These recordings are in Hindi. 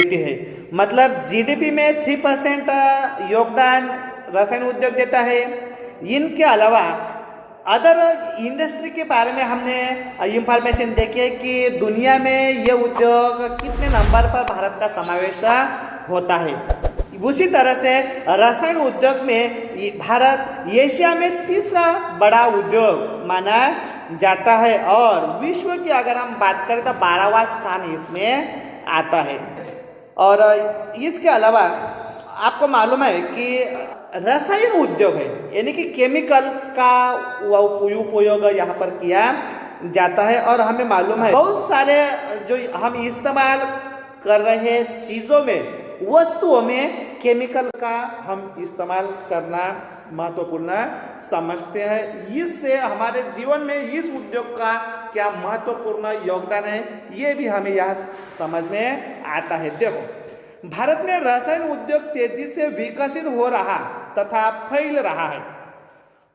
देती है। मतलब जीडीपी में 3% योगदान रसायन उद्योग देता है। इनके अलावा अदर इंडस्ट्री के बारे में हमने इंफॉर्मेशन देखी है कि दुनिया में ये उद्योग कितने नंबर पर भारत का समावेश होता है। उसी तरह से रसायन उद्योग में भारत एशिया में तीसरा बड़ा उद्योग माना जाता है और विश्व की अगर हम बात करें तो 12वां स्थान इसमें आता है। और इसके अलावा आपको मालूम है कि रसायन उद्योग है यानी कि केमिकल का उपयोग यहाँ पर किया जाता है। और हमें मालूम है बहुत सारे जो हम इस्तेमाल कर रहे चीज़ों में वस्तुओं में केमिकल का हम इस्तेमाल करना महत्वपूर्ण समझते हैं। इससे हमारे जीवन में इस उद्योग का क्या महत्वपूर्ण योगदान है ये भी हमें यहाँ समझ में आता है। देखो, भारत में रसायन उद्योग तेजी से विकसित हो रहा तथा फैल रहा है।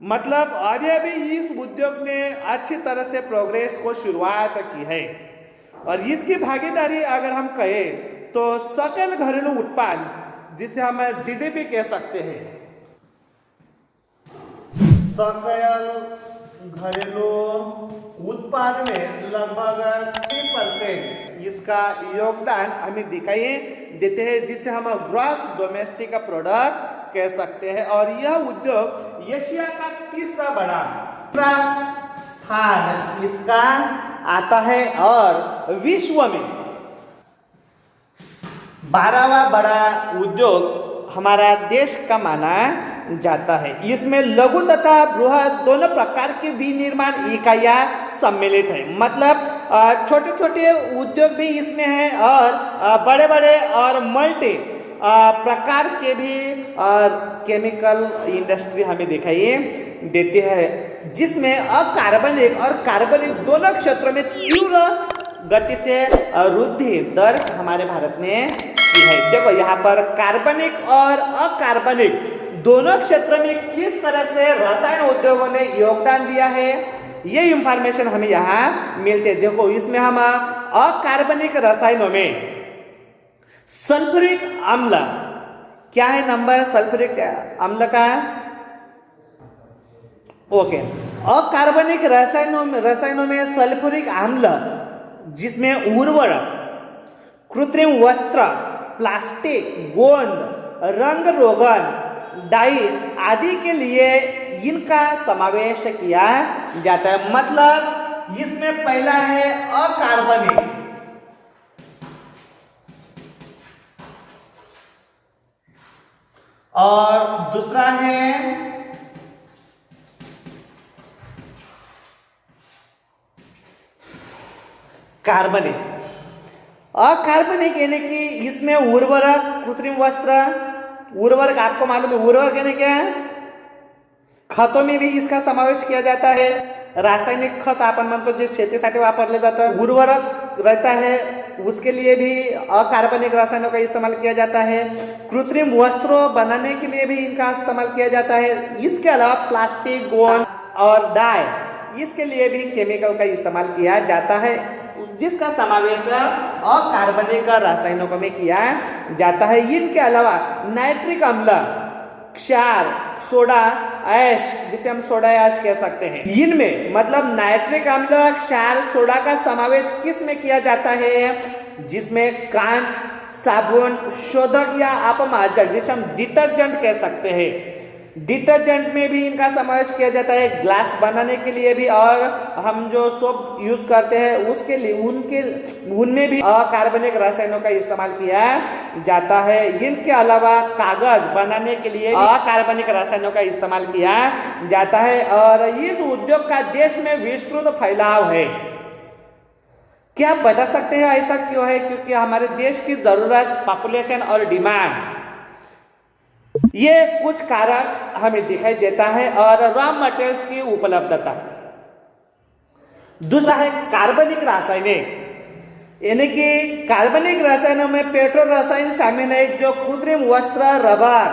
मतलब अभी अभी इस उद्योग ने अच्छी तरह से प्रोग्रेस को शुरुआत की है और इसकी भागीदारी अगर हम कहें तो सकल घरेलू उत्पाद जिसे हम जीडीपी कह सकते हैं, सकल घरेलू उत्पाद में लगभग 3% इसका योगदान हमें दिखाई देते हैं जिसे हम ग्रॉस डोमेस्टिक प्रोडक्ट कह सकते हैं। और यह उद्योग एशिया का तीसरा बड़ा स्थान इसका आता है और विश्व में 12वां बड़ा उद्योग हमारा देश का माना जाता है। इसमें लघु तथा बृहद दोनों प्रकार के विनिर्माण इकाइयां सम्मिलित है। मतलब छोटे छोटे उद्योग भी इसमें हैं और बड़े बड़े और मल्टी प्रकार के भी केमिकल इंडस्ट्री हमें दिखाई देती है जिसमें अकार्बनिक और कार्बनिक दोनों क्षेत्रों में तीव्र गति से वृद्धि दर हमारे भारत ने की है। देखो यहाँ पर कार्बनिक और अकार्बनिक दोनों क्षेत्रों में किस तरह से रसायन उद्योगों ने योगदान दिया है ये इंफॉर्मेशन हमें यहाँ मिलते हैं। देखो, इसमें हम अकार्बनिक रसायनों में सल्फ्यूरिक अम्ल क्या है नंबर सल्फ्यूरिक अम्ल का, ओके। अकार्बनिक रसायनों में सल्फ्यूरिक अम्ल जिसमें उर्वरक, कृत्रिम वस्त्र, प्लास्टिक, गोंद, रंग रोगन, डाई आदि के लिए इनका समावेश किया जाता है। मतलब इसमें पहला है अकार्बनिक, और दूसरा है कार्बनिक। अकार्बनिक यानी कि इसमें उर्वरक, कृत्रिम वस्त्र, उर्वरक आपको मालूम है उर्वरक यानी क्या है, खतों में भी इसका समावेश किया जाता है। रासायनिक खत आपण म्हणतो जे शेतीसाठी वापरले जातं, उर्वरक रहता है उसके लिए भी अकार्बनिक रसायनों का इस्तेमाल किया जाता है। कृत्रिम वस्त्रों बनाने के लिए भी इनका इस्तेमाल किया जाता है। इसके अलावा प्लास्टिक, गोंद और डाई इसके लिए भी केमिकल का इस्तेमाल किया जाता है जिसका समावेश अकार्बनिक रसायनों में किया जाता है। इनके अलावा नाइट्रिक अम्ल, क्षार, सोडा ऐश जिसे हम सोडा ऐश कह सकते हैं, इनमें मतलब नाइट्रिक अम्ल, क्षार, सोडा का समावेश किस में किया जाता है जिसमें कांच, साबुन, शोधक या अपमार्जक जिसे हम डिटर्जेंट कह सकते हैं, डिटर्जेंट में भी इनका समावेश किया जाता है। ग्लास बनाने के लिए भी और हम जो सोप यूज करते हैं उसके लिए उनमें भी अकार्बनिक रसायनों का इस्तेमाल किया जाता है। इनके अलावा कागज बनाने के लिए अकार्बनिक रसायनों का इस्तेमाल किया जाता है और इस उद्योग का देश में विस्तृत फैलाव है। क्या आप बता सकते हैं ऐसा क्यों है? क्योंकि हमारे देश की जरूरत, पॉपुलेशन और डिमांड ये कुछ कारण हमें दिखाई देता है और रॉ मटेरियल्स की उपलब्धता। दूसरा है कार्बनिक रासायनिक, यानी कि कार्बनिक रसायनों में पेट्रो रसायन शामिल है जो कृत्रिम वस्त्र, रबर,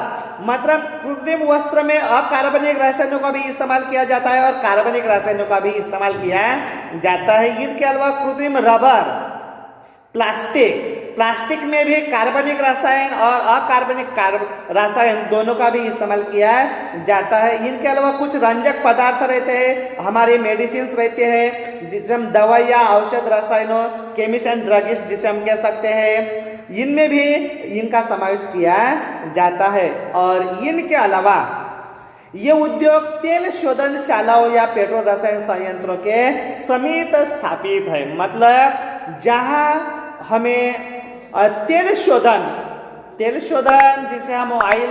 मतलब कृत्रिम वस्त्र में अकार्बनिक रसायनों का भी इस्तेमाल किया जाता है और कार्बनिक रसायनों का भी इस्तेमाल किया जाता है। इनके अलावा कृत्रिम रबर, प्लास्टिक, प्लास्टिक में भी कार्बनिक रसायन और अकार्बनिक रसायन दोनों का भी इस्तेमाल किया जाता है। इनके अलावा कुछ रंजक पदार्थ रहते हैं, हमारे मेडिसिन रहते हैं, जिसे हम दवाइयाँ, औषध, रसायनों, केमिस्ट एंड ड्रगिस्ट जिसे हम कह सकते हैं, इनमें भी इनका समावेश किया जाता है। और इनके अलावा ये उद्योग तेल शोधनशालाओं या पेट्रोल रसायन संयंत्रों के समीप स्थापित है। मतलब जहाँ हमें तेल शोधन जिसे हम ऑयल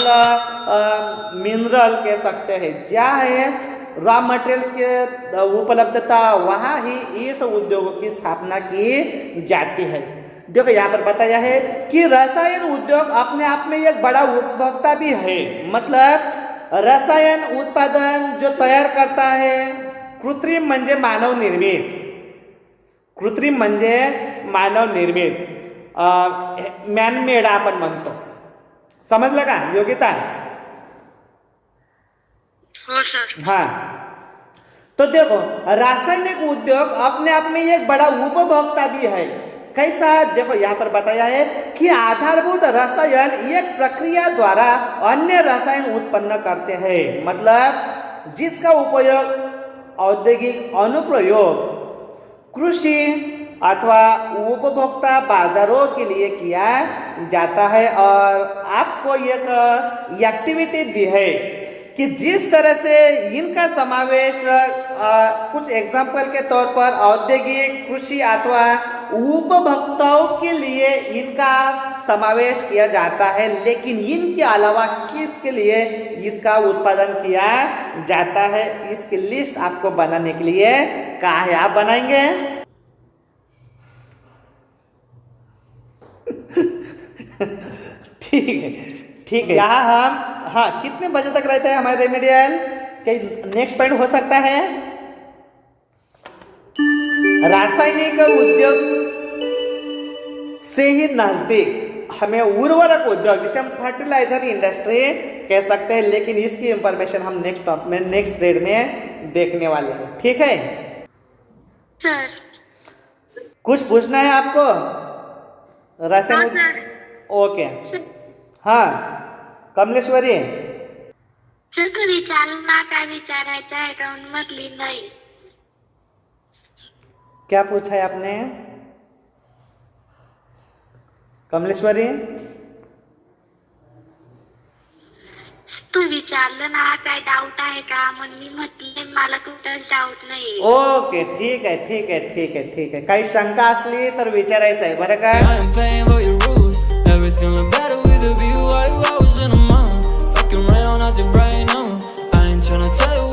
मिनरल कह सकते हैं, जहाँ है रॉ मटेरियल्स के उपलब्धता, वहाँ ही इस उद्योगों की स्थापना की जाती है। देखो यहाँ पर बताया है कि रसायन उद्योग अपने आप में एक बड़ा उपभोक्ता भी है। मतलब रसायन उत्पादन जो तयार करता है कृत्रिम म्हणजे मानव निर्मित, मॅनमेड आपण म्हणतो, समजलं का योगिता? हो सर। हाँ, तो देखो रासायनिक उद्योग अपने आप में एक बड़ा उपभोक्ता भी है। कैसा? देखो यहाँ पर बताया है कि आधारभूत रसायन एक प्रक्रिया द्वारा अन्य रसायन उत्पन्न करते हैं। मतलब जिसका उपयोग औद्योगिक अनुप्रयोग, कृषि अथवा उपभोक्ता बाजारों के लिए किया जाता है। और आपको एक एक्टिविटी दी है कि जिस तरह से इनका समावेश कुछ एग्जाम्पल के तौर पर औद्योगिक, कृषि अथवा उपभोक्ताओं के लिए इनका समावेश किया जाता है, लेकिन इनके अलावा किसके लिए इसका उत्पादन किया जाता है, इसकी लिस्ट आपको बनाने के लिए कहा है। आप बनाएंगे? ठीक है। यहाँ हम कितने बजे तक रहते हैं हमारे रेमेडियल? कहीं नेक्स्ट पॉइंट हो सकता है रासायनिक उद्योग से ही नजदीक हमें उर्वरक उद्योग, जिसे हम फर्टिलाइजर इंडस्ट्री कह सकते हैं, लेकिन इसकी इंफॉर्मेशन हम नेक्स्ट ग्रेड में देखने वाले हैं। ठीक है सर। कुछ पूछना है आपको रासायनिक? ओके। हाँ कमलेश्वरी सर, कधी चालना काय विचारायचं आहे का म्हटली नाही? क्या पूछा है आपने कमलेश्वरी? तू विचारलं ना काय डाऊट आहे का? म्हणून मी म्हटले मला कुठंच डाऊट नाही। ओके ठीक आहे। काही शंका असली तर विचारायचं आहे बरं का? Everything look better with a view. Why you always in a mind? Fucking around, acting right now. I ain't tryna tell you